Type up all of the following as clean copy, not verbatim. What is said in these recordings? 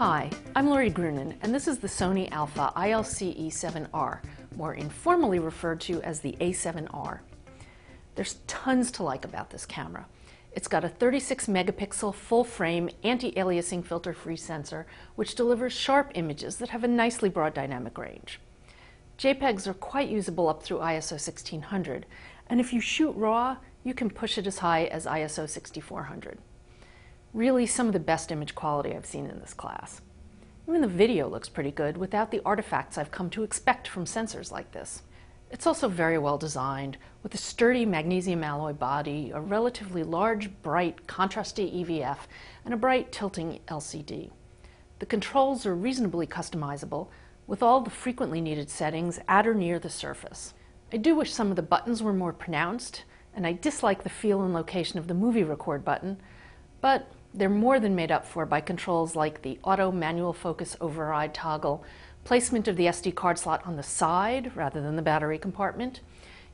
Hi, I'm Lori Grunin, and this is the Sony Alpha ILCE E7R, more informally referred to as the A7R. There's tons to like about this camera. It's got a 36 megapixel full-frame anti-aliasing filter-free sensor, which delivers sharp images that have a nicely broad dynamic range. JPEGs are quite usable up through ISO 1600, and if you shoot RAW, you can push it as high as ISO 6400. Really some of the best image quality I've seen in this class. Even the video looks pretty good without the artifacts I've come to expect from sensors like this. It's also very well designed, with a sturdy magnesium alloy body, a relatively large, bright, contrasty EVF, and a bright tilting LCD. The controls are reasonably customizable, with all the frequently needed settings at or near the surface. I do wish some of the buttons were more pronounced, and I dislike the feel and location of the movie record button, but they're more than made up for by controls like the auto manual focus override toggle, placement of the SD card slot on the side rather than the battery compartment,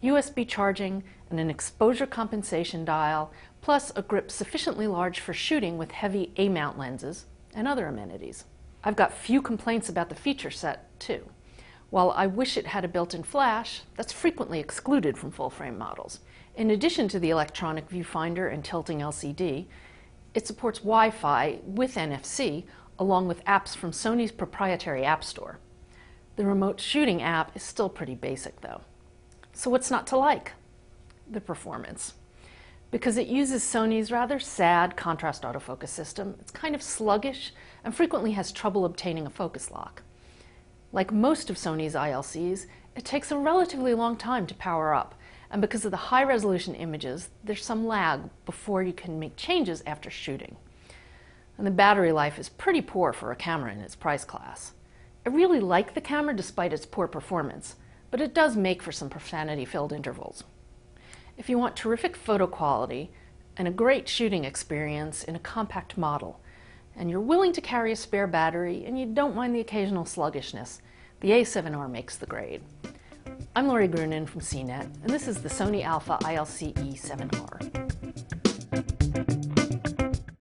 USB charging, and an exposure compensation dial, plus a grip sufficiently large for shooting with heavy A-mount lenses, and other amenities. I've got few complaints about the feature set, too. While I wish it had a built-in flash, that's frequently excluded from full-frame models. In addition to the electronic viewfinder and tilting LCD, it supports Wi-Fi with NFC, along with apps from Sony's proprietary App Store. The remote shooting app is still pretty basic, though. So what's not to like? The performance. Because it uses Sony's rather sad contrast autofocus system, it's kind of sluggish and frequently has trouble obtaining a focus lock. Like most of Sony's ILCs, it takes a relatively long time to power up, and because of the high-resolution images, there's some lag before you can make changes after shooting. And the battery life is pretty poor for a camera in its price class. I really like the camera despite its poor performance, but it does make for some profanity-filled intervals. If you want terrific photo quality and a great shooting experience in a compact model, and you're willing to carry a spare battery and you don't mind the occasional sluggishness, the A7R makes the grade. I'm Lori Grunin from CNET, and this is the Sony Alpha ILCE E7R.